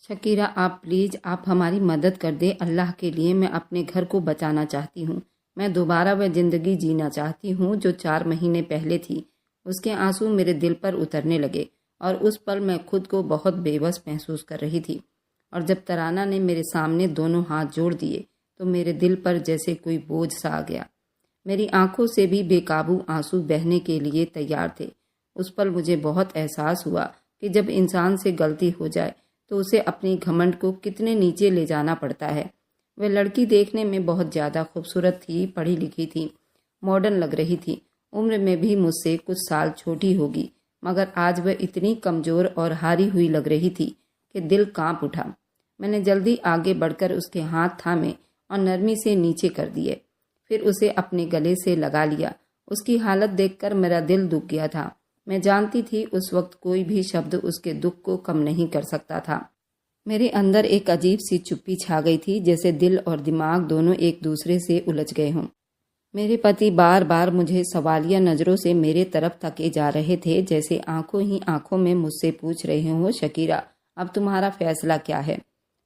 Shakira आप please आप हमारी मदद कर दे, अल्लाह के लिए मैं अपने घर को बचाना चाहती हूँ। मैं दोबारा वह ज़िंदगी जीना चाहती हूँ जो 4 महीने पहले थी। उसके आंसू मेरे दिल पर उतरने लगे और उस पल मैं खुद को बहुत बेबस महसूस कर रही थी। और जब तराना ने मेरे सामने दोनों हाथ जोड़ दिए तो मेरे दिल पर जैसे कोई बोझ सा आ गया। मेरी आंखों से भी बेकाबू आंसू बहने के लिए तैयार थे। उस पल मुझे बहुत एहसास हुआ कि जब इंसान से गलती हो जाए तो उसे अपनी घमंड को कितने नीचे ले जाना पड़ता है। वह लड़की देखने में बहुत ज़्यादा खूबसूरत थी, पढ़ी लिखी थी, मॉडर्न लग रही थी, उम्र में भी मुझसे कुछ साल छोटी होगी, मगर आज वह इतनी कमज़ोर और हारी हुई लग रही थी कि दिल कांप उठा। मैंने जल्दी आगे बढ़कर उसके हाथ थामे और नरमी से नीचे कर दिए, फिर उसे अपने गले से लगा लिया। उसकी हालत देखकर मेरा दिल दुख गया था। मैं जानती थी उस वक्त कोई भी शब्द उसके दुख को कम नहीं कर सकता था। मेरे अंदर एक अजीब सी चुप्पी छा गई थी, जैसे दिल और दिमाग दोनों एक दूसरे से उलझ गए हों। मेरे पति बार बार मुझे सवालिया नज़रों से मेरे तरफ तके जा रहे थे, जैसे आंखों ही आंखों में मुझसे पूछ रहे हों, शकीरा अब तुम्हारा फैसला क्या है।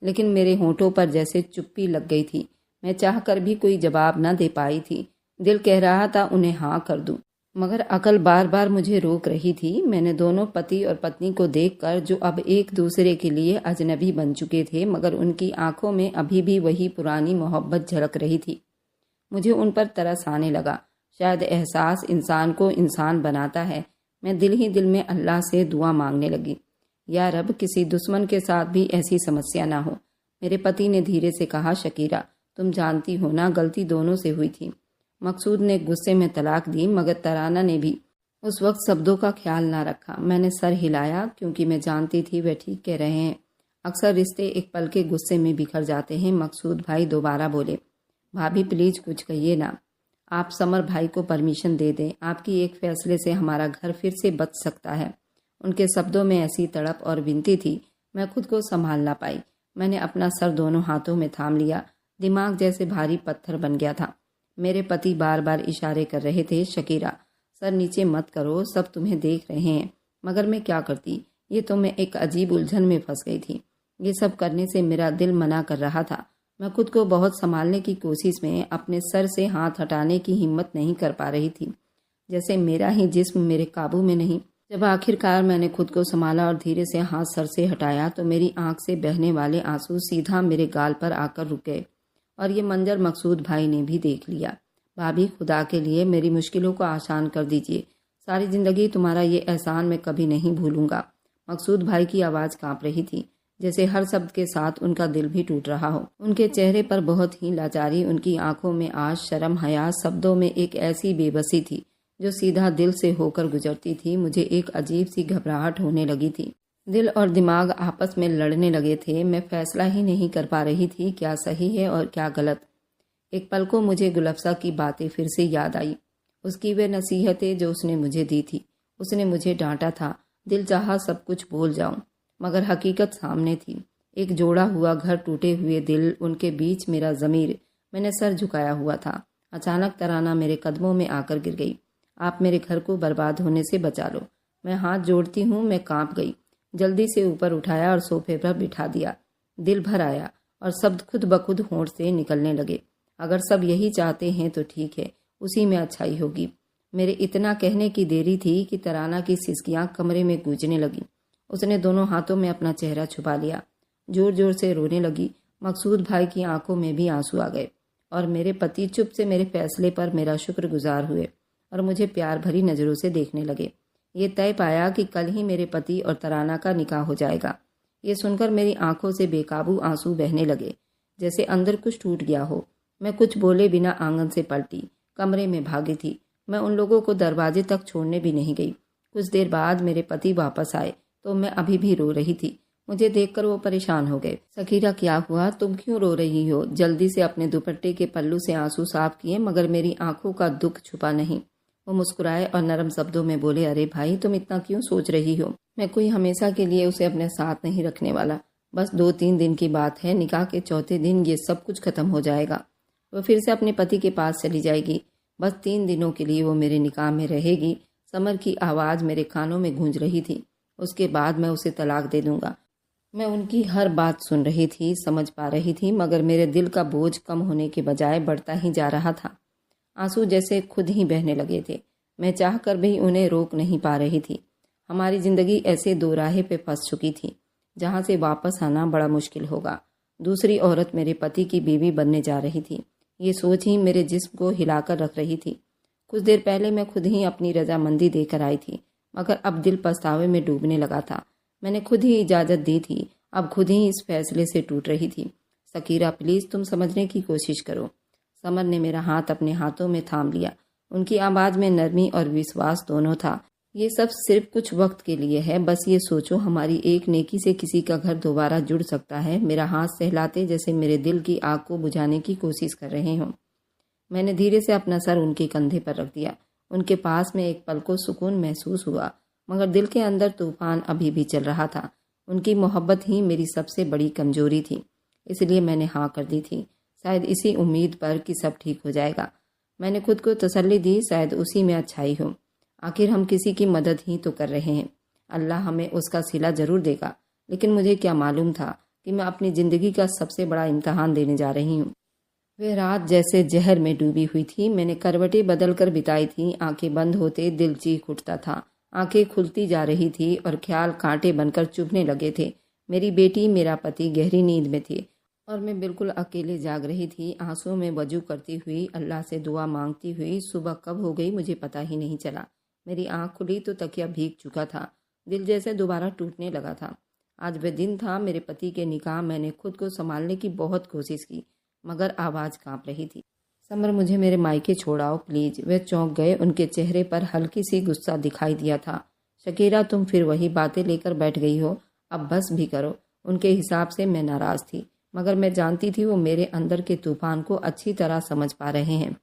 लेकिन मेरे होंठों पर जैसे चुप्पी लग गई थी। मैं चाहकर भी कोई जवाब न दे पाई थी। दिल कह रहा था उन्हें हाँ कर दूं, मगर अकल बार बार मुझे रोक रही थी। मैंने दोनों पति और पत्नी को देखकर, जो अब एक दूसरे के लिए अजनबी बन चुके थे, मगर उनकी आंखों में अभी भी वही पुरानी मोहब्बत झलक रही थी, मुझे उन पर तरस आने लगा। शायद एहसास इंसान को इंसान बनाता है। मैं दिल ही दिल में अल्लाह से दुआ मांगने लगी, या रब किसी दुश्मन के साथ भी ऐसी समस्या ना हो। मेरे पति ने धीरे से कहा, शकीरा तुम जानती हो ना, गलती दोनों से हुई थी। मकसूद ने गुस्से में तलाक दी, मगर तराना ने भी उस वक्त शब्दों का ख्याल ना रखा। मैंने सर हिलाया, क्योंकि मैं जानती थी वे ठीक कह रहे हैं। अक्सर रिश्ते एक पल के गुस्से में बिखर जाते हैं। मकसूद भाई दोबारा बोले, भाभी प्लीज कुछ कहिए ना। आप समर भाई को परमिशन दे दें, आपकी एक फैसले से हमारा घर फिर से बच सकता है। उनके शब्दों में ऐसी तड़प और विनती थी, मैं खुद को संभाल ना पाई। मैंने अपना सर दोनों हाथों में थाम लिया। दिमाग जैसे भारी पत्थर बन गया था। मेरे पति बार बार इशारे कर रहे थे, शकीरा सर नीचे मत करो, सब तुम्हें देख रहे हैं। मगर मैं क्या करती, ये तो मैं एक अजीब उलझन में फंस गई थी। ये सब करने से मेरा दिल मना कर रहा था। मैं खुद को बहुत संभालने की कोशिश में अपने सर से हाथ हटाने की हिम्मत नहीं कर पा रही थी, जैसे मेरा ही जिस्म मेरे काबू में नहीं। जब आखिरकार मैंने खुद को संभाला और धीरे से हाथ सर से हटाया तो मेरी आंख से बहने वाले आंसू सीधा मेरे गाल पर आकर रुक गए। और ये मंजर मकसूद भाई ने भी देख लिया। भाभी खुदा के लिए मेरी मुश्किलों को आसान कर दीजिए, सारी जिंदगी तुम्हारा ये एहसान मैं कभी नहीं भूलूंगा। मकसूद भाई की आवाज़ कांप रही थी, जैसे हर शब्द के साथ उनका दिल भी टूट रहा हो। उनके चेहरे पर बहुत ही लाचारी, उनकी आंखों में आज शर्म, हया, शब्दों में एक ऐसी बेबसी थी जो सीधा दिल से होकर गुजरती थी। मुझे एक अजीब सी घबराहट होने लगी थी। दिल और दिमाग आपस में लड़ने लगे थे। मैं फैसला ही नहीं कर पा रही थी क्या सही है और क्या गलत। एक पल को मुझे गुलफ्सा की बातें फिर से याद आई, उसकी वे नसीहतें जो उसने मुझे दी थी। उसने मुझे डांटा था, दिल चाहा सब कुछ भूल जाऊं, मगर हकीकत सामने थी। एक जोड़ा हुआ घर, टूटे हुए दिल, उनके बीच मेरा ज़मीर। मैंने सर झुकाया हुआ था। अचानक तराना मेरे कदमों में आकर गिर गई। आप मेरे घर को बर्बाद होने से बचा लो। मैं हाथ जोड़ती हूँ। मैं कांप गई। जल्दी से ऊपर उठाया और सोफे पर बिठा दिया। दिल भर आया और शब्द खुद ब खुद होंठ से निकलने लगे। अगर सब यही चाहते हैं तो ठीक है, उसी में अच्छाई होगी। मेरे इतना कहने की देरी थी कि तराना की सिसकियां कमरे में गूंजने लगी। उसने दोनों हाथों में अपना चेहरा छुपा लिया, जोर जोर से रोने लगी। मकसूद भाई की आंखों में भी आंसू आ गए और मेरे पति चुप से मेरे फैसले पर मेरा शुक्रगुजार हुए और मुझे प्यार भरी नज़रों से देखने लगे। ये तय पाया कि कल ही मेरे पति और तराना का निकाह हो जाएगा। ये सुनकर मेरी आंखों से बेकाबू आंसू बहने लगे, जैसे अंदर कुछ टूट गया हो। मैं कुछ बोले बिना आंगन से पलटी, कमरे में भागी थी। मैं उन लोगों को दरवाजे तक छोड़ने भी नहीं गई। कुछ देर बाद मेरे पति वापस आए तो मैं अभी भी रो रही थी। मुझे देखकर वो परेशान हो गए। शकीरा क्या हुआ, तुम क्यों रो रही हो? जल्दी से अपने दुपट्टे के पल्लू से आंसू साफ किए, मगर मेरी आंखों का दुख छुपा नहीं। वो मुस्कुराए और नरम शब्दों में बोले, अरे भाई तुम इतना क्यों सोच रही हो? मैं कोई हमेशा के लिए उसे अपने साथ नहीं रखने वाला। बस 2-3 दिन की बात है। निकाह के चौथे दिन ये सब कुछ खत्म हो जाएगा। वो फिर से अपने पति के पास चली जाएगी। बस 3 दिनों के लिए वो मेरे निकाह में रहेगी। समर की आवाज़ मेरे कानों में गूंज रही थी। उसके बाद मैं उसे तलाक दे दूंगा। मैं उनकी हर बात सुन रही थी, समझ पा रही थी, मगर मेरे दिल का बोझ कम होने के बजाय बढ़ता ही जा रहा था। आंसू जैसे खुद ही बहने लगे थे। मैं चाहकर भी उन्हें रोक नहीं पा रही थी। हमारी जिंदगी ऐसे दो राहे पे फंस चुकी थी जहां से वापस आना बड़ा मुश्किल होगा। दूसरी औरत मेरे पति की बीवी बनने जा रही थी। ये सोच ही मेरे जिस्म को हिलाकर रख रही थी। कुछ देर पहले मैं खुद ही अपनी रजामंदी देकर आई थी, मगर अब दिल पछतावे में डूबने लगा था। मैंने खुद ही इजाज़त दी थी, अब खुद ही इस फैसले से टूट रही थी। सकीरा, प्लीज़ तुम समझने की कोशिश करो। समर ने मेरा हाथ अपने हाथों में थाम लिया। उनकी आवाज़ में नरमी और विश्वास दोनों था। ये सब सिर्फ कुछ वक्त के लिए है, बस ये सोचो हमारी एक नेकी से किसी का घर दोबारा जुड़ सकता है। मेरा हाथ सहलाते जैसे मेरे दिल की आग को बुझाने की कोशिश कर रहे हों। मैंने धीरे से अपना सर उनके कंधे पर रख दिया। उनके पास में एक पल को सुकून महसूस हुआ, मगर दिल के अंदर तूफान अभी भी चल रहा था। उनकी मोहब्बत ही मेरी सबसे बड़ी कमजोरी थी, इसलिए मैंने हाँ कर दी थी, शायद इसी उम्मीद पर कि सब ठीक हो जाएगा। मैंने खुद को तसल्ली दी, शायद उसी में अच्छाई हो। आखिर हम किसी की मदद ही तो कर रहे हैं, अल्लाह हमें उसका सिला जरूर देगा। लेकिन मुझे क्या मालूम था कि मैं अपनी ज़िंदगी का सबसे बड़ा इम्तहान देने जा रही हूँ। वह रात जैसे जहर में डूबी हुई थी। मैंने करवटें बदल कर बिताई थी। आंखें बंद होते दिल चीख उठता था, आंखें खुलती जा रही थी और ख्याल कांटे बनकर चुभने लगे थे। मेरी बेटी, मेरा पति गहरी नींद में थे और मैं बिल्कुल अकेले जाग रही थी, आंसुओं में वजू करती हुई, अल्लाह से दुआ मांगती हुई। सुबह कब हो गई मुझे पता ही नहीं चला। मेरी आंख खुली तो तकिया भीग चुका था। दिल जैसे दोबारा टूटने लगा था। आज वह दिन था, मेरे पति के निकाह। मैंने खुद को संभालने की बहुत कोशिश की, मगर आवाज़ कांप रही थी। समर, मुझे मेरे मायके छोड़ाओ प्लीज। वे चौंक गए। उनके चेहरे पर हल्की सी गुस्सा दिखाई दिया था। शकीरा, तुम फिर वही बातें लेकर बैठ गई हो, अब बस भी करो। उनके हिसाब से मैं नाराज़ थी, मगर मैं जानती थी वो मेरे अंदर के तूफान को अच्छी तरह समझ पा रहे हैं।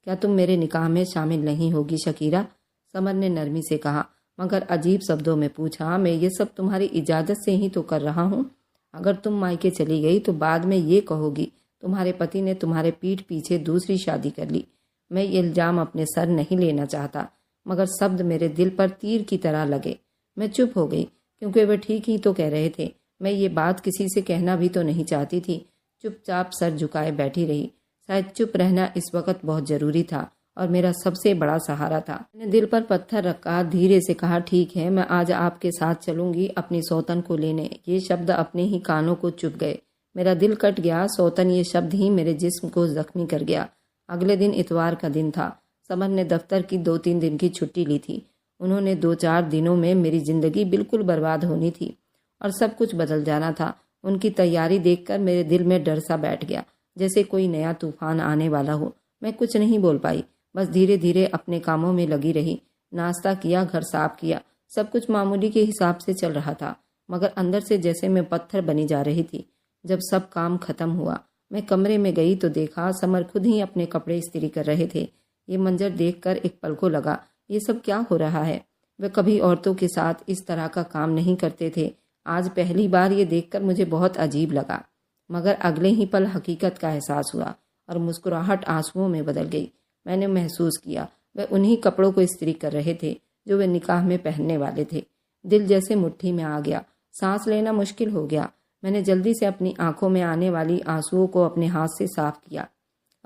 क्या तुम मेरे निकाह में शामिल नहीं होगी शकीरा? समर ने नरमी से कहा, मगर अजीब शब्दों में पूछा। मैं ये सब तुम्हारी इजाज़त से ही तो कर रहा हूँ। अगर तुम मायके चली गई तो बाद में ये कहोगी तुम्हारे पति ने तुम्हारे पीठ पीछे दूसरी शादी कर ली। मैं ये इल्ज़ाम अपने सर नहीं लेना चाहता, मगर शब्द मेरे दिल पर तीर की तरह लगे। मैं चुप हो गई, क्योंकि वे ठीक ही तो कह रहे थे। मैं ये बात किसी से कहना भी तो नहीं चाहती थी। चुपचाप सर झुकाए बैठी रही। शायद चुप रहना इस वक्त बहुत ज़रूरी था और मेरा सबसे बड़ा सहारा था। मैंने दिल पर पत्थर रखा, धीरे से कहा, ठीक है, मैं आज आपके साथ चलूंगी अपनी सौतन को लेने। ये शब्द अपने ही कानों को चुभ गए। मेरा दिल कट गया। सौतन, ये शब्द ही मेरे जिस्म को जख्मी कर गया। अगले दिन इतवार का दिन था। समर ने दफ्तर की 2-3 दिन की छुट्टी ली थी। उन्होंने 2-4 दिनों में मेरी जिंदगी बिल्कुल बर्बाद होनी थी और सब कुछ बदल जाना था। उनकी तैयारी देखकर मेरे दिल में डर सा बैठ गया, जैसे कोई नया तूफान आने वाला हो। मैं कुछ नहीं बोल पाई, बस धीरे धीरे अपने कामों में लगी रही। नाश्ता किया, घर साफ किया, सब कुछ मामूली के हिसाब से चल रहा था, मगर अंदर से जैसे मैं पत्थर बनी जा रही थी। जब सब काम खत्म हुआ, मैं कमरे में गई तो देखा समर खुद ही अपने कपड़े इस्त्री कर रहे थे। ये मंजर देखकर एक पल को लगा, ये सब क्या हो रहा है? वे कभी औरतों के साथ इस तरह का काम नहीं करते थे। आज पहली बार ये देखकर मुझे बहुत अजीब लगा, मगर अगले ही पल हकीकत का एहसास हुआ और मुस्कुराहट आंसुओं में बदल गई। मैंने महसूस किया वे उन्हीं कपड़ों को इस्त्री कर रहे थे जो वे निकाह में पहनने वाले थे। दिल जैसे मुट्ठी में आ गया, सांस लेना मुश्किल हो गया। मैंने जल्दी से अपनी आंखों में आने वाली आंसुओं को अपने हाथ से साफ किया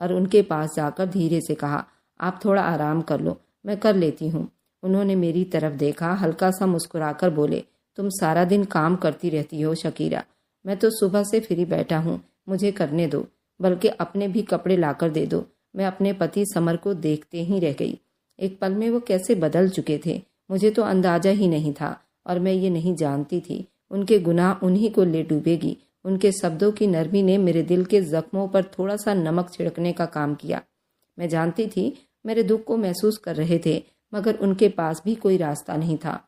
और उनके पास जाकर धीरे से कहा, आप थोड़ा आराम कर लो, मैं कर लेती हूँ। उन्होंने मेरी तरफ देखा, हल्का सा मुस्कुराकर बोले, तुम सारा दिन काम करती रहती हो शकीरा, मैं तो सुबह से फ्री बैठा हूँ, मुझे करने दो, बल्कि अपने भी कपड़े लाकर दे दो। मैं अपने पति समर को देखते ही रह गई। एक पल में वो कैसे बदल चुके थे मुझे तो अंदाजा ही नहीं था, और मैं ये नहीं जानती थी उनके गुनाह उन्हीं को ले डूबेगी। उनके शब्दों की नरमी ने मेरे दिल के जख्मों पर थोड़ा सा नमक छिड़कने का काम किया। मैं जानती थी मेरे दुख को महसूस कर रहे थे, मगर उनके पास भी कोई रास्ता नहीं था।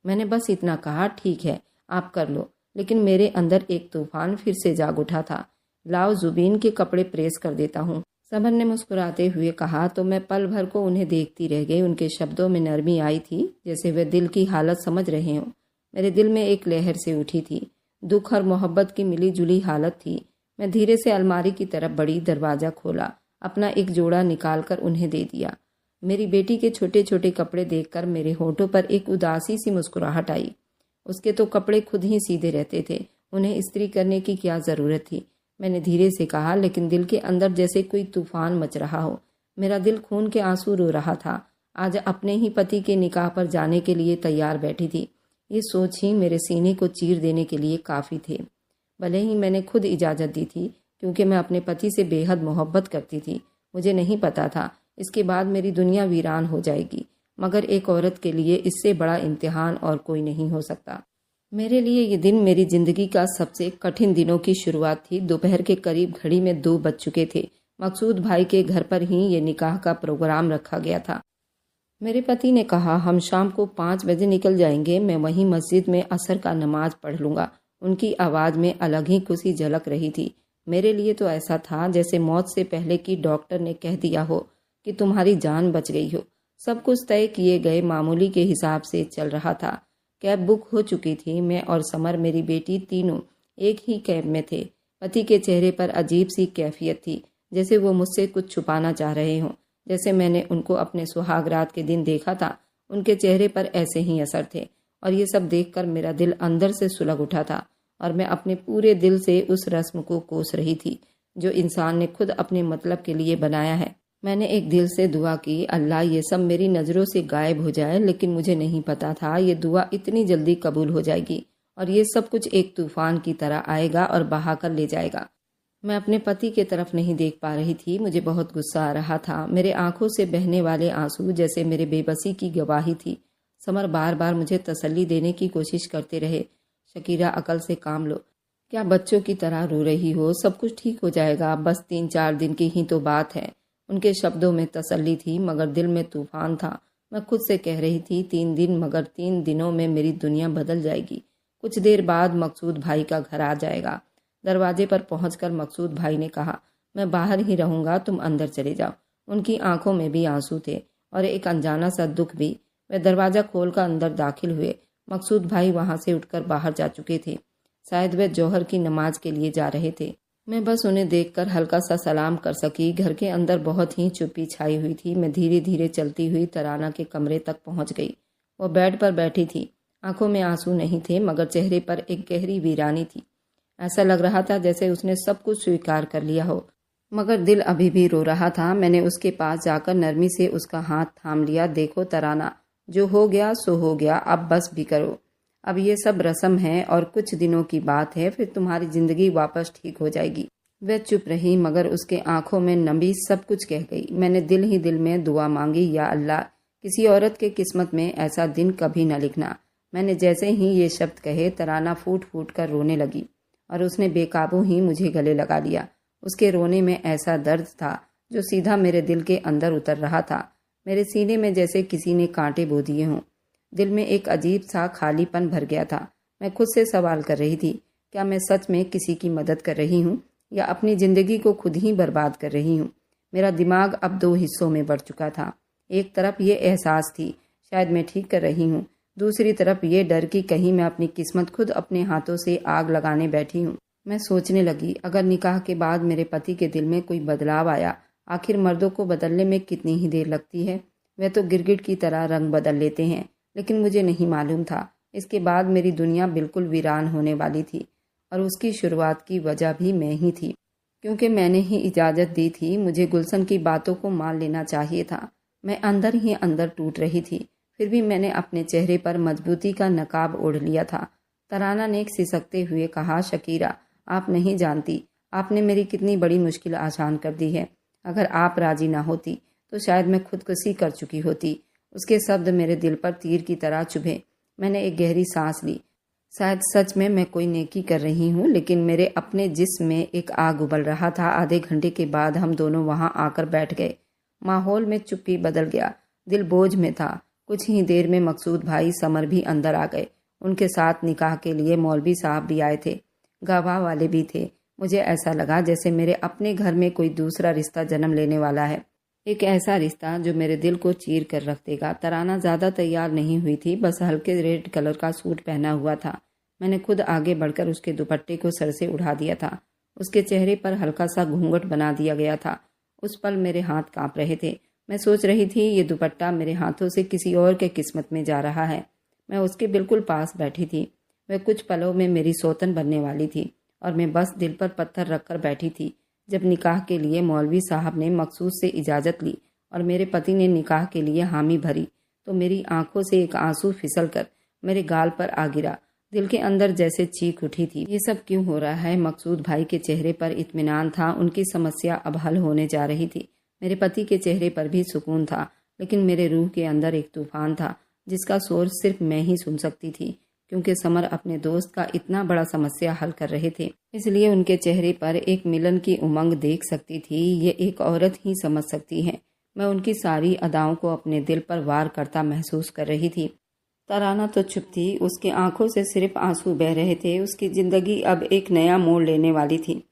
मैंने बस इतना कहा, ठीक है आप कर लो, लेकिन मेरे अंदर एक तूफान फिर से जाग उठा था। लाओ जुबीन के कपड़े प्रेस कर देता हूँ, समर ने मुस्कुराते हुए कहा। तो मैं पल भर को उन्हें देखती रह गई। उनके शब्दों में नरमी आई थी, जैसे वे दिल की हालत समझ रहे हों। मेरे दिल में एक लहर से उठी थी, दुख और मोहब्बत की मिली जुली हालत थी। मैं धीरे से अलमारी की तरफ बढ़ी, दरवाज़ा खोला, अपना एक जोड़ा निकाल कर उन्हें दे दिया। मेरी बेटी के छोटे छोटे कपड़े देखकर मेरे होठों पर एक उदासी सी मुस्कुराहट आई। उसके तो कपड़े खुद ही सीधे रहते थे, उन्हें स्त्री करने की क्या ज़रूरत थी? मैंने धीरे से कहा, लेकिन दिल के अंदर जैसे कोई तूफान मच रहा हो। मेरा दिल खून के आंसू रो रहा था। आज अपने ही पति के निकाह पर जाने के लिए तैयार बैठी थी। ये सोच ही मेरे सीने को चीर देने के लिए काफ़ी थे। भले ही मैंने खुद इजाज़त दी थी, क्योंकि मैं अपने पति से बेहद मोहब्बत करती थी। मुझे नहीं पता था इसके बाद मेरी दुनिया वीरान हो जाएगी, मगर एक औरत के लिए इससे बड़ा इम्तिहान और कोई नहीं हो सकता। मेरे लिए ये दिन मेरी ज़िंदगी का सबसे कठिन दिनों की शुरुआत थी। दोपहर के करीब घड़ी में 2 बज चुके थे। मकसूद भाई के घर पर ही ये निकाह का प्रोग्राम रखा गया था। मेरे पति ने कहा, हम शाम को 5 बजे निकल जाएंगे। मैं वहीं मस्जिद में असर का नमाज पढ़ लूँगा। उनकी आवाज़ में अलग ही खुशी झलक रही थी। मेरे लिए तो ऐसा था जैसे मौत से पहले की डॉक्टर ने कह दिया हो कि तुम्हारी जान बच गई हो। सब कुछ तय किए गए मामूली के हिसाब से चल रहा था। कैब बुक हो चुकी थी। मैं और समर, मेरी बेटी, तीनों एक ही कैब में थे। पति के चेहरे पर अजीब सी कैफियत थी, जैसे वो मुझसे कुछ छुपाना चाह रहे हों। जैसे मैंने उनको अपने सुहागरात के दिन देखा था, उनके चेहरे पर ऐसे ही असर थे। और ये सब देखकर मेरा दिल अंदर से सुलग उठा था और मैं अपने पूरे दिल से उस रस्म को कोस रही थी जो इंसान ने खुद अपने मतलब के लिए बनाया है। मैंने एक दिल से दुआ की, अल्लाह ये सब मेरी नज़रों से गायब हो जाए। लेकिन मुझे नहीं पता था ये दुआ इतनी जल्दी कबूल हो जाएगी और ये सब कुछ एक तूफान की तरह आएगा और बहा कर ले जाएगा। मैं अपने पति की तरफ नहीं देख पा रही थी। मुझे बहुत गुस्सा आ रहा था। मेरे आंखों से बहने वाले आंसू जैसे मेरे बेबसी की गवाही थी। समर बार बार मुझे तसल्ली देने की कोशिश करते रहे, शकीरा अकल से काम लो, क्या बच्चों की तरह रो रही हो? सब कुछ ठीक हो जाएगा, बस 3-4 दिन की ही तो बात है। उनके शब्दों में तसल्ली थी, मगर दिल में तूफान था। मैं खुद से कह रही थी 3 दिन, मगर 3 दिनों में मेरी दुनिया बदल जाएगी। कुछ देर बाद मकसूद भाई का घर आ जाएगा। दरवाजे पर पहुंचकर मकसूद भाई ने कहा, मैं बाहर ही रहूंगा, तुम अंदर चले जाओ। उनकी आंखों में भी आंसू थे और एक अनजाना सा दुख भी। वे दरवाजा खोलकर अंदर दाखिल हुए। मकसूद भाई वहां से उठकर बाहर जा चुके थे। शायद वे जौहर की नमाज के लिए जा रहे थे। मैं बस उन्हें देखकर हल्का सा सलाम कर सकी। घर के अंदर बहुत ही चुप्पी छाई हुई थी। मैं धीरे धीरे चलती हुई तराना के कमरे तक पहुंच गई। वो बेड पर बैठी थी। आंखों में आंसू नहीं थे, मगर चेहरे पर एक गहरी वीरानी थी। ऐसा लग रहा था जैसे उसने सब कुछ स्वीकार कर लिया हो, मगर दिल अभी भी रो रहा था। मैंने उसके पास जाकर नरमी से उसका हाथ थाम लिया। देखो तराना, जो हो गया सो हो गया, अब बस भी करो। अब ये सब रस्म है और कुछ दिनों की बात है, फिर तुम्हारी जिंदगी वापस ठीक हो जाएगी। वह चुप रही, मगर उसके आंखों में नमी सब कुछ कह गई। मैंने दिल ही दिल में दुआ मांगी, या अल्लाह, किसी औरत के किस्मत में ऐसा दिन कभी न लिखना। मैंने जैसे ही ये शब्द कहे, तराना फूट फूट कर रोने लगी और उसने बेकाबू ही मुझे गले लगा लिया। उसके रोने में ऐसा दर्द था जो सीधा मेरे दिल के अंदर उतर रहा था। मेरे सीने में जैसे किसी ने कांटे बो दिए हों। दिल में एक अजीब सा खालीपन भर गया था। मैं खुद से सवाल कर रही थी, क्या मैं सच में किसी की मदद कर रही हूँ या अपनी ज़िंदगी को खुद ही बर्बाद कर रही हूँ? मेरा दिमाग अब 2 हिस्सों में बढ़ चुका था। एक तरफ ये एहसास थी शायद मैं ठीक कर रही हूँ, दूसरी तरफ ये डर कि कहीं मैं अपनी किस्मत खुद अपने हाथों से आग लगाने बैठी हूँ। मैं सोचने लगी, अगर निकाह के बाद मेरे पति के दिल में कोई बदलाव आया, आखिर मर्दों को बदलने में कितनी ही देर लगती है? वे तो गिरगिट की तरह रंग बदल लेते हैं। लेकिन मुझे नहीं मालूम था इसके बाद मेरी दुनिया बिल्कुल वीरान होने वाली थी, और उसकी शुरुआत की वजह भी मैं ही थी, क्योंकि मैंने ही इजाज़त दी थी। मुझे गुलशन की बातों को मान लेना चाहिए था। मैं अंदर ही अंदर टूट रही थी, फिर भी मैंने अपने चेहरे पर मजबूती का नकाब ओढ़ लिया था। तराना ने सिसकते हुए कहा, शकीरा, आप नहीं जानती आपने मेरी कितनी बड़ी मुश्किल आसान कर दी है। अगर आप राजी ना होती तो शायद मैं खुदकुशी कर चुकी होती। उसके शब्द मेरे दिल पर तीर की तरह चुभे। मैंने एक गहरी सांस ली। शायद सच में मैं कोई नेकी कर रही हूँ, लेकिन मेरे अपने जिस्म में एक आग उबल रहा था। आधे घंटे के बाद हम दोनों वहाँ आकर बैठ गए। माहौल में चुप्पी बदल गया। दिल बोझ में था। कुछ ही देर में मकसूद भाई, समर भी अंदर आ गए। उनके साथ निकाह के लिए मौलवी साहब भी आए थे, गवाह वाले भी थे। मुझे ऐसा लगा जैसे मेरे अपने घर में कोई दूसरा रिश्ता जन्म लेने वाला है, एक ऐसा रिश्ता जो मेरे दिल को चीर कर रख देगा। तराना ज़्यादा तैयार नहीं हुई थी, बस हल्के रेड कलर का सूट पहना हुआ था। मैंने खुद आगे बढ़कर उसके दुपट्टे को सर से उड़ा दिया था। उसके चेहरे पर हल्का सा घूंघट बना दिया गया था। उस पल मेरे हाथ कांप रहे थे। मैं सोच रही थी ये दुपट्टा मेरे हाथों से किसी और के किस्मत में जा रहा है। मैं उसके बिल्कुल पास बैठी थी। वह कुछ पलों में मेरी सौतन बनने वाली थी और मैं बस दिल पर पत्थर रखकर बैठी थी। जब निकाह के लिए मौलवी साहब ने मखसूस से इजाज़त ली और मेरे पति ने निकाह के लिए हामी भरी तो मेरी आंखों से एक आंसू फिसल कर मेरे गाल पर आ गिरा। दिल के अंदर जैसे चीख उठी थी, ये सब क्यों हो रहा है। मकसूद भाई के चेहरे पर इत्मीनान था, उनकी समस्या अब हल होने जा रही थी। मेरे पति के चेहरे पर भी सुकून था, लेकिन मेरे रूह के अंदर एक तूफान था जिसका शोर सिर्फ मैं ही सुन सकती थी, क्योंकि समर अपने दोस्त का इतना बड़ा समस्या हल कर रहे थे, इसलिए उनके चेहरे पर एक मिलन की उमंग देख सकती थी। ये एक औरत ही समझ सकती है। मैं उनकी सारी अदाओं को अपने दिल पर वार करता महसूस कर रही थी। तराना तो चुप थी, उसकी आंखों से सिर्फ आंसू बह रहे थे। उसकी जिंदगी अब एक नया मोड़ लेने वाली थी,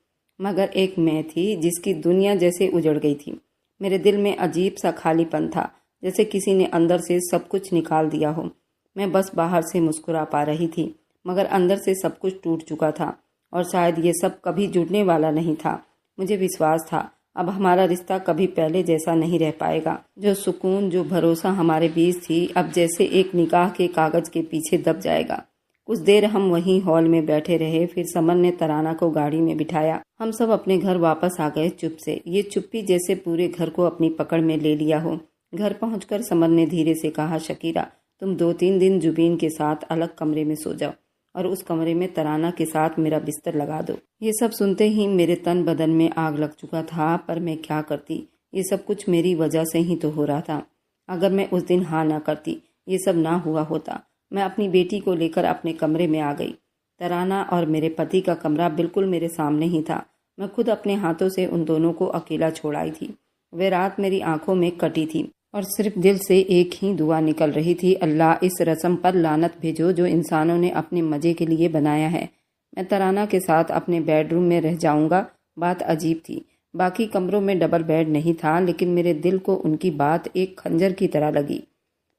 मगर एक मैं थी जिसकी दुनिया जैसे उजड़ गई थी। मेरे दिल में अजीब सा खालीपन था, जैसे किसी ने अंदर से सब कुछ निकाल दिया हो। मैं बस बाहर से मुस्कुरा पा रही थी, मगर अंदर से सब कुछ टूट चुका था और शायद ये सब कभी जुड़ने वाला नहीं था। मुझे विश्वास था अब हमारा रिश्ता कभी पहले जैसा नहीं रह पाएगा। जो सुकून, जो भरोसा हमारे बीच थी, अब जैसे एक निकाह के कागज के पीछे दब जाएगा। कुछ देर हम वहीं हॉल में बैठे रहे, फिर समर ने तराना को गाड़ी में बिठाया। हम सब अपने घर वापस आ गए चुप से। ये चुप्पी जैसे पूरे घर को अपनी पकड़ में ले लिया हो। घर पहुंचकर समर ने धीरे से कहा, शकीरा, तुम 2-3 दिन जुबीन के साथ अलग कमरे में सो जाओ और उस कमरे में तराना के साथ मेरा बिस्तर लगा दो। ये सब सुनते ही मेरे तन बदन में आग लग चुका था, पर मैं क्या करती। ये सब कुछ मेरी वजह से ही तो हो रहा था। अगर मैं उस दिन हाँ ना करती, ये सब ना हुआ होता। मैं अपनी बेटी को लेकर अपने कमरे में आ गई। तराना और मेरे पति का कमरा बिल्कुल मेरे सामने ही था। मैं खुद अपने हाथों से उन दोनों को अकेला छोड़ाई थी। वे रात मेरी आंखों में कटी थी और सिर्फ दिल से एक ही दुआ निकल रही थी, अल्लाह इस रस्म पर लानत भेजो जो इंसानों ने अपने मजे के लिए बनाया है। मैं तराना के साथ अपने बेडरूम में रह जाऊंगा। बात अजीब थी। बाकी कमरों में डबल बेड नहीं था, लेकिन मेरे दिल को उनकी बात एक खंजर की तरह लगी।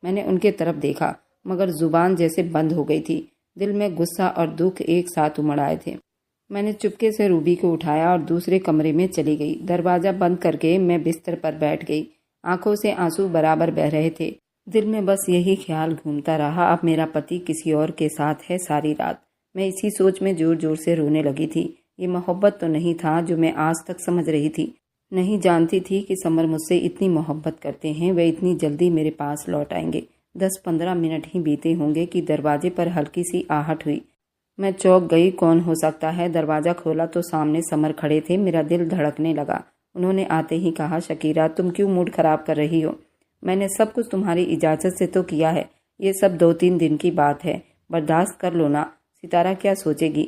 मैंने उनके तरफ देखा, मगर जुबान जैसे बंद हो गई थी। दिल में गुस्सा और दुख एक साथ उमड़ आए थे। मैंने चुपके से रूबी को उठाया और दूसरे कमरे में चली गई। दरवाज़ा बंद करके मैं बिस्तर पर बैठ गई। आंखों से आंसू बराबर बह रहे थे। दिल में बस यही ख्याल घूमता रहा, अब मेरा पति किसी और के साथ है सारी रात। मैं इसी सोच में जोर जोर से रोने लगी थी। ये मोहब्बत तो नहीं था जो मैं आज तक समझ रही थी। नहीं जानती थी कि समर मुझसे इतनी मोहब्बत करते हैं, वे इतनी जल्दी मेरे पास लौट आएंगे। 10-15 मिनट ही बीते होंगे कि दरवाजे पर हल्की सी आहट हुई। मैं चौंक गई, कौन हो सकता है। दरवाज़ा खोला तो सामने समर खड़े थे। मेरा दिल धड़कने लगा। उन्होंने आते ही कहा, शकीरा, तुम क्यों मूड खराब कर रही हो? मैंने सब कुछ तुम्हारी इजाज़त से तो किया है। ये सब 2-3 दिन की बात है, बर्दाश्त कर लो ना। सितारा क्या सोचेगी?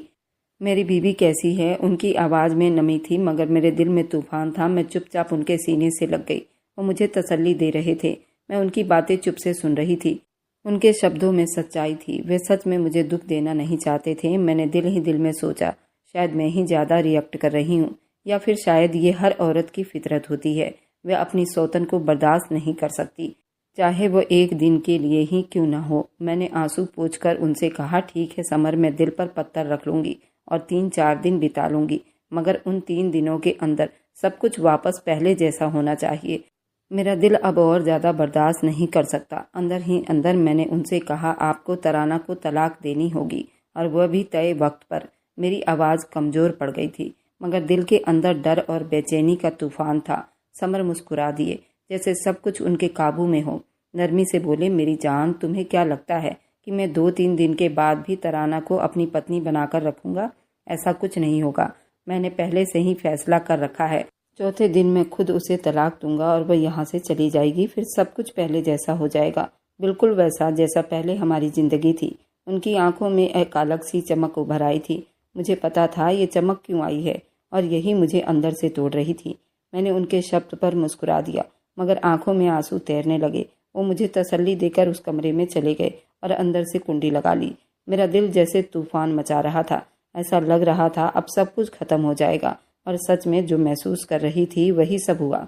मेरी बीवी कैसी है? उनकी आवाज़ में नमी थी, मगर मेरे दिल में तूफान था। मैं चुपचाप उनके सीने से लग गई। वो मुझे तसल्ली दे रहे थे। मैं उनकी बातें चुप से सुन रही थी। उनके शब्दों में सच्चाई थी। वे सच में मुझे दुख देना नहीं चाहते थे। मैंने दिल ही दिल में सोचा, शायद मैं ही ज़्यादा रिएक्ट कर रही हूँ, या फिर शायद ये हर औरत की फितरत होती है। वह अपनी सौतन को बर्दाश्त नहीं कर सकती, चाहे वो एक दिन के लिए ही क्यों ना हो। मैंने आंसू पोंछकर उनसे कहा, ठीक है समर, मैं दिल पर पत्थर रख लूँगी और 3-4 दिन बिता लूँगी, मगर उन 3 दिनों के अंदर सब कुछ वापस पहले जैसा होना चाहिए। मेरा दिल अब और ज़्यादा बर्दाश्त नहीं कर सकता। अंदर ही अंदर मैंने उनसे कहा, आपको तराना को तलाक देनी होगी, और वह भी तय वक्त पर। मेरी आवाज़ कमज़ोर पड़ गई थी, मगर दिल के अंदर डर और बेचैनी का तूफान था। समर मुस्कुरा दिए, जैसे सब कुछ उनके काबू में हो। नरमी से बोले, मेरी जान, तुम्हें क्या लगता है कि मैं 2-3 दिन के बाद भी तराना को अपनी पत्नी बनाकर रखूँगा? ऐसा कुछ नहीं होगा। मैंने पहले से ही फैसला कर रखा है। चौथे दिन मैं खुद उसे तलाक दूंगा और वह यहाँ से चली जाएगी। फिर सब कुछ पहले जैसा हो जाएगा, बिल्कुल वैसा जैसा पहले हमारी ज़िंदगी थी। उनकी आंखों में एक अलग सी चमक उभर आई थी। मुझे पता था ये चमक क्यों आई है, और यही मुझे अंदर से तोड़ रही थी। मैंने उनके शब्द पर मुस्कुरा दिया, मगर आंखों में आंसू तैरने लगे। वो मुझे तसल्ली देकर उस कमरे में चले गए और अंदर से कुंडी लगा ली। मेरा दिल जैसे तूफान मचा रहा था। ऐसा लग रहा था अब सब कुछ खत्म हो जाएगा, और सच में जो महसूस कर रही थी वही सब हुआ।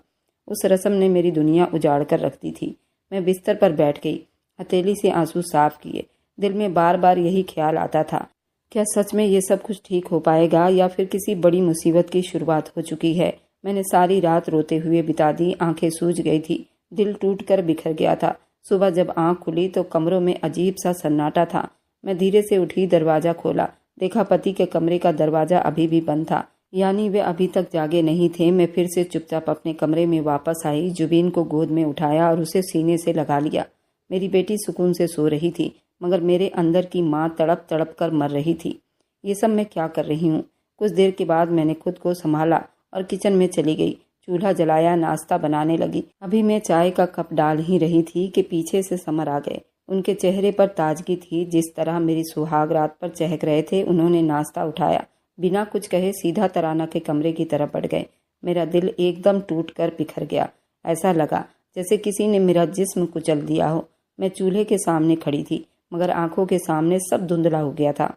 उस रस्म ने मेरी दुनिया उजाड़ कर रख दी थी। मैं बिस्तर पर बैठ गई, हथेली से आंसू साफ किए। दिल में बार बार यही ख्याल आता था, क्या सच में ये सब कुछ ठीक हो पाएगा, या फिर किसी बड़ी मुसीबत की शुरुआत हो चुकी है। मैंने सारी रात रोते हुए बिता दी। आंखें सूज गई थी, दिल टूट कर बिखर गया था। सुबह जब आंख खुली तो कमरों में अजीब सा सन्नाटा था। मैं धीरे से उठी, दरवाज़ा खोला, देखा पति के कमरे का दरवाज़ा अभी भी बंद था, यानी वे अभी तक जागे नहीं थे। मैं फिर से चुपचाप अपने कमरे में वापस आई, जुबीन को गोद में उठाया और उसे सीने से लगा लिया। मेरी बेटी सुकून से सो रही थी, मगर मेरे अंदर की माँ तड़प तड़प कर मर रही थी। ये सब मैं क्या कर रही हूँ? कुछ देर के बाद मैंने खुद को संभाला और किचन में चली गई। चूल्हा जलाया, नाश्ता बनाने लगी। अभी मैं चाय का कप डाल ही रही थी कि पीछे से समर आ गए। उनके चेहरे पर ताजगी थी, जिस तरह मेरी सुहाग रात पर चहक रहे थे। उन्होंने नाश्ता उठाया, बिना कुछ कहे सीधा तराना के कमरे की तरफ बढ़ गए। मेरा दिल एकदम टूट कर बिखर गया। ऐसा लगा जैसे किसी ने मेरा जिस्म कुचल दिया हो। मैं चूल्हे के सामने खड़ी थी, मगर आंखों के सामने सब धुंधला हो गया था।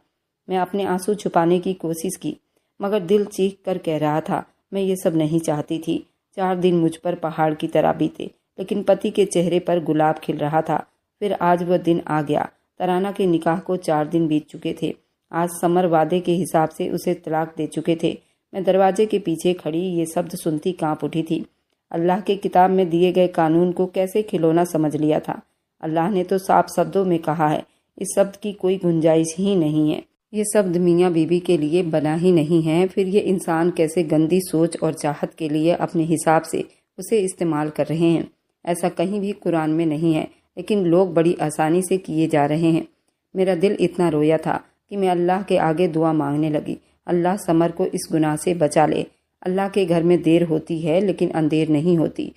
मैं अपने आंसू छुपाने की कोशिश की, मगर दिल चीख कर कह रहा था मैं ये सब नहीं चाहती थी। 4 दिन मुझ पर पहाड़ की तरह बीते, लेकिन पति के चेहरे पर गुलाब खिल रहा था। फिर आज वह दिन आ गया। तराना के निकाह को 4 दिन बीत चुके थे। आज समर वादे के हिसाब से उसे तलाक दे चुके थे। मैं दरवाजे के पीछे खड़ी ये शब्द सुनती कांप उठी थी। अल्लाह के किताब में दिए गए कानून को कैसे खिलौना समझ लिया था। अल्लाह ने तो साफ शब्दों में कहा है, इस शब्द की कोई गुंजाइश ही नहीं है। ये शब्द मियाँ बीबी के लिए बना ही नहीं है। फिर ये इंसान कैसे गंदी सोच और चाहत के लिए अपने हिसाब से उसे इस्तेमाल कर रहे हैं। ऐसा कहीं भी कुरान में नहीं है, लेकिन लोग बड़ी आसानी से किए जा रहे हैं। मेरा दिल इतना रोया था कि मैं अल्लाह के आगे दुआ मांगने लगी, अल्लाह समर को इस गुनाह से बचा ले। अल्लाह के घर में देर होती है, लेकिन अंधेर नहीं होती।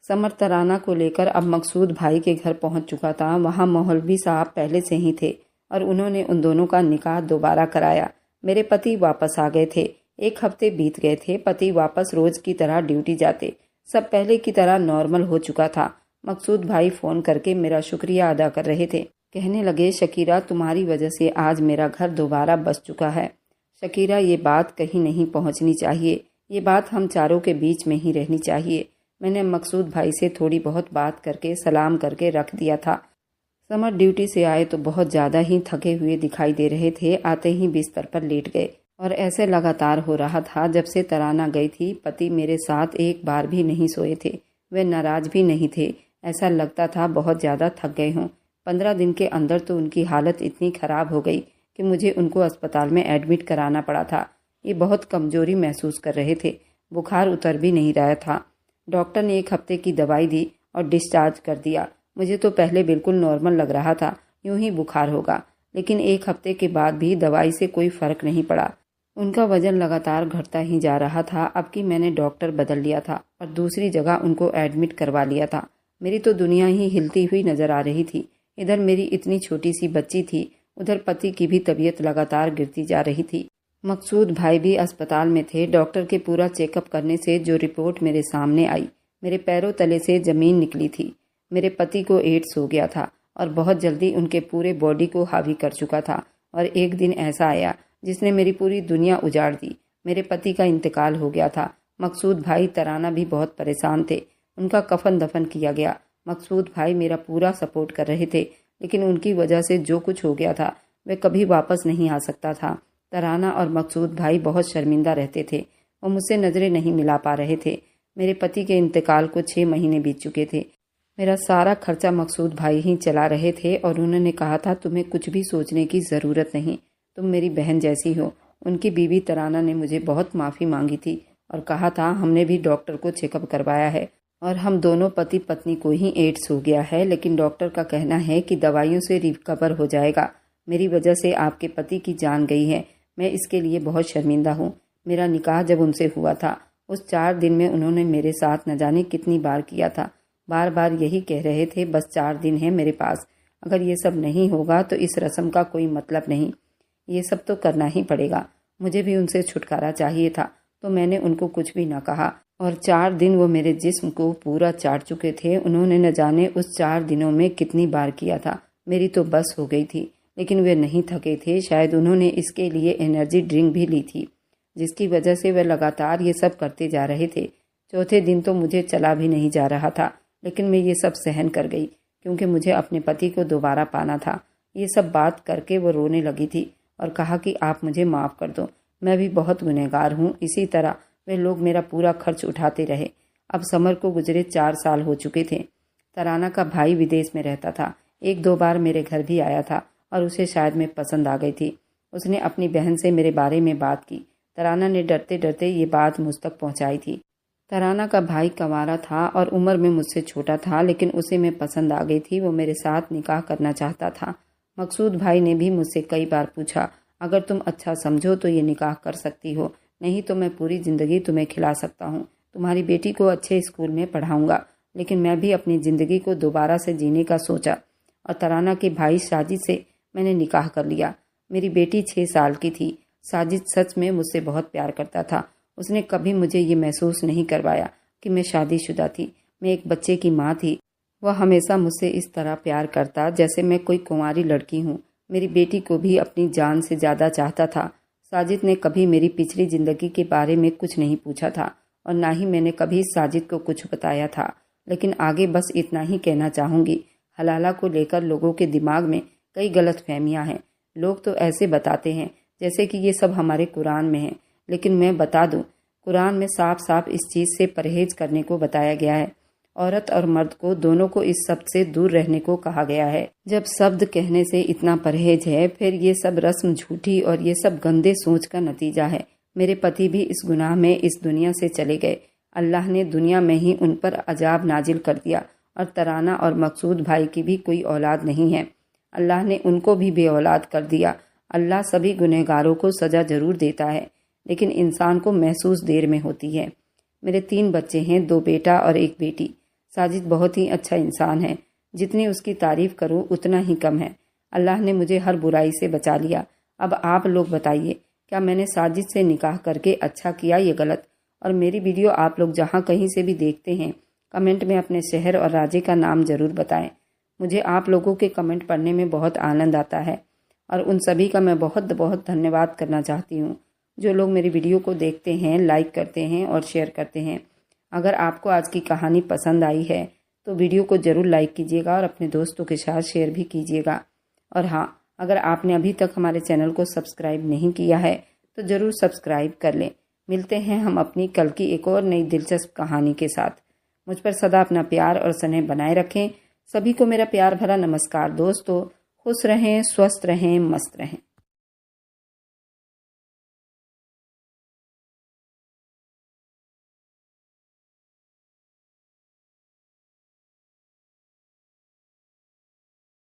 समर तराना को लेकर अब मकसूद भाई के घर पहुंच चुका था। वहां मौलवी साहब पहले से ही थे और उन्होंने उन दोनों का निकाह दोबारा कराया। मेरे पति वापस आ गए थे। 1 हफ्ते बीत गए थे। पति वापस रोज की तरह ड्यूटी जाते। सब पहले की तरह नॉर्मल हो चुका था। मकसूद भाई फ़ोन करके मेरा शुक्रिया अदा कर रहे थे। कहने लगे, शकीरा, तुम्हारी वजह से आज मेरा घर दोबारा बस चुका है। शकीरा, ये बात कहीं नहीं पहुंचनी चाहिए। ये बात हम चारों के बीच में ही रहनी चाहिए। मैंने मकसूद भाई से थोड़ी बहुत बात करके सलाम करके रख दिया था। समर ड्यूटी से आए तो बहुत ज़्यादा ही थके हुए दिखाई दे रहे थे। आते ही बिस्तर पर लेट गए और ऐसे लगातार हो रहा था जब से तराना गई थी। पति मेरे साथ एक बार भी नहीं सोए थे। वे नाराज भी नहीं थे। ऐसा लगता था बहुत ज़्यादा थक गए हों। 15 दिन के अंदर तो उनकी हालत इतनी ख़राब हो गई कि मुझे उनको अस्पताल में एडमिट कराना पड़ा था। ये बहुत कमज़ोरी महसूस कर रहे थे। बुखार उतर भी नहीं रहा था। डॉक्टर ने 1 हफ्ते की दवाई दी और डिस्चार्ज कर दिया। मुझे तो पहले बिल्कुल नॉर्मल लग रहा था, यूं ही बुखार होगा, लेकिन 1 हफ्ते के बाद भी दवाई से कोई फ़र्क नहीं पड़ा। उनका वज़न लगातार घटता ही जा रहा था। अब कि मैंने डॉक्टर बदल लिया था और दूसरी जगह उनको एडमिट करवा लिया था। मेरी तो दुनिया ही हिलती हुई नज़र आ रही थी। इधर मेरी इतनी छोटी सी बच्ची थी, उधर पति की भी तबीयत लगातार गिरती जा रही थी। मकसूद भाई भी अस्पताल में थे। डॉक्टर के पूरा चेकअप करने से जो रिपोर्ट मेरे सामने आई, मेरे पैरों तले से ज़मीन निकली थी। मेरे पति को एड्स हो गया था और बहुत जल्दी उनके पूरे बॉडी को हावी कर चुका था। और एक दिन ऐसा आया जिसने मेरी पूरी दुनिया उजाड़ दी। मेरे पति का इंतकाल हो गया था। मकसूद भाई, तराना भी बहुत परेशान थे। उनका कफन दफन किया गया। मकसूद भाई मेरा पूरा सपोर्ट कर रहे थे, लेकिन उनकी वजह से जो कुछ हो गया था वह कभी वापस नहीं आ सकता था। तराना और मकसूद भाई बहुत शर्मिंदा रहते थे। वो मुझसे नज़रें नहीं मिला पा रहे थे। मेरे पति के इंतकाल को 6 महीने बीत चुके थे। मेरा सारा खर्चा मकसूद भाई ही चला रहे थे और उन्होंने कहा था, तुम्हें कुछ भी सोचने की ज़रूरत नहीं, तुम मेरी बहन जैसी हो। उनकी बीवी तराना ने मुझे बहुत माफ़ी मांगी थी और कहा था, हमने भी डॉक्टर को चेकअप करवाया है और हम दोनों पति पत्नी को ही एड्स हो गया है, लेकिन डॉक्टर का कहना है कि दवाइयों से रिकवर हो जाएगा। मेरी वजह से आपके पति की जान गई है। मैं इसके लिए बहुत शर्मिंदा हूँ। मेरा निकाह जब उनसे हुआ था, उस 4 दिन में उन्होंने मेरे साथ न जाने कितनी बार किया था। बार बार यही कह रहे थे, बस 4 दिन है मेरे पास। अगर ये सब नहीं होगा तो इस रस्म का कोई मतलब नहीं। ये सब तो करना ही पड़ेगा। मुझे भी उनसे छुटकारा चाहिए था, तो मैंने उनको कुछ भी ना कहा। और 4 दिन वो मेरे जिस्म को पूरा चाट चुके थे। उन्होंने न जाने उस 4 दिनों में कितनी बार किया था। मेरी तो बस हो गई थी, लेकिन वे नहीं थके थे। शायद उन्होंने इसके लिए एनर्जी ड्रिंक भी ली थी, जिसकी वजह से वे लगातार ये सब करते जा रहे थे। चौथे दिन तो मुझे चला भी नहीं जा रहा था, लेकिन मैं ये सब सहन कर गई, क्योंकि मुझे अपने पति को दोबारा पाना था। ये सब बात करके वो रोने लगी थी और कहा कि आप मुझे माफ़ कर दो, मैं भी बहुत गुनहगार हूँ। इसी तरह वे लोग मेरा पूरा खर्च उठाते रहे। अब समर को गुजरे 4 साल हो चुके थे। तराना का भाई विदेश में रहता था। 1-2 बार मेरे घर भी आया था और उसे शायद मैं पसंद आ गई थी। उसने अपनी बहन से मेरे बारे में बात की। तराना ने डरते डरते ये बात मुझ तक पहुंचाई थी। तराना का भाई कंवारा था और उम्र में मुझसे छोटा था, लेकिन उसे मैं पसंद आ गई थी। वो मेरे साथ निकाह करना चाहता था। मकसूद भाई ने भी मुझसे कई बार पूछा, अगर तुम अच्छा समझो तो ये निकाह कर सकती हो, नहीं तो मैं पूरी ज़िंदगी तुम्हें खिला सकता हूँ। तुम्हारी बेटी को अच्छे स्कूल में पढ़ाऊँगा। लेकिन मैं भी अपनी ज़िंदगी को दोबारा से जीने का सोचा और तराना के भाई साजिद से मैंने निकाह कर लिया। मेरी बेटी 6 साल की थी। साजिद सच में मुझसे बहुत प्यार करता था। उसने कभी मुझे ये महसूस नहीं करवाया कि मैं शादीशुदा थी। मैं एक बच्चे की माँ थी। वह हमेशा मुझसे इस तरह प्यार करता जैसे मैं कोई कुंवारी लड़की हूँ। मेरी बेटी को भी अपनी जान से ज़्यादा चाहता था। साजिद ने कभी मेरी पिछली ज़िंदगी के बारे में कुछ नहीं पूछा था और ना ही मैंने कभी साजिद को कुछ बताया था। लेकिन आगे बस इतना ही कहना चाहूँगी, हलाला को लेकर लोगों के दिमाग में कई गलतफहमियाँ हैं। लोग तो ऐसे बताते हैं जैसे कि ये सब हमारे कुरान में है, लेकिन मैं बता दूं, कुरान में साफ साफ इस चीज़ से परहेज करने को बताया गया है। औरत और मर्द को दोनों को इस सब से दूर रहने को कहा गया है। जब शब्द कहने से इतना परहेज है, फिर ये सब रस्म झूठी और ये सब गंदे सोच का नतीजा है। मेरे पति भी इस गुनाह में इस दुनिया से चले गए। अल्लाह ने दुनिया में ही उन पर अजाब नाजिल कर दिया और तराना और मकसूद भाई की भी कोई औलाद नहीं है। अल्लाह ने उनको भी बेऔलाद कर दिया। अल्लाह सभी गुनहगारों को सज़ा ज़रूर देता है, लेकिन इंसान को महसूस देर में होती है। मेरे 3 बच्चे हैं, 2 बेटा और 1 बेटी। साजिद बहुत ही अच्छा इंसान है। जितनी उसकी तारीफ़ करूं उतना ही कम है। अल्लाह ने मुझे हर बुराई से बचा लिया। अब आप लोग बताइए, क्या मैंने साजिद से निकाह करके अच्छा किया या गलत? और मेरी वीडियो आप लोग जहां कहीं से भी देखते हैं, कमेंट में अपने शहर और राज्य का नाम ज़रूर बताएं। मुझे आप लोगों के कमेंट पढ़ने में बहुत आनंद आता है और उन सभी का मैं बहुत बहुत धन्यवाद करना चाहती हूँ जो लोग मेरी वीडियो को देखते हैं, लाइक करते हैं और शेयर करते हैं। अगर आपको आज की कहानी पसंद आई है तो वीडियो को ज़रूर लाइक कीजिएगा और अपने दोस्तों के साथ शेयर भी कीजिएगा। और हाँ, अगर आपने अभी तक हमारे चैनल को सब्सक्राइब नहीं किया है तो ज़रूर सब्सक्राइब कर लें। मिलते हैं हम अपनी कल की एक और नई दिलचस्प कहानी के साथ। मुझ पर सदा अपना प्यार और स्नेह बनाए रखें। सभी को मेरा प्यार भरा नमस्कार। दोस्तों, खुश रहें, स्वस्थ रहें, मस्त रहें।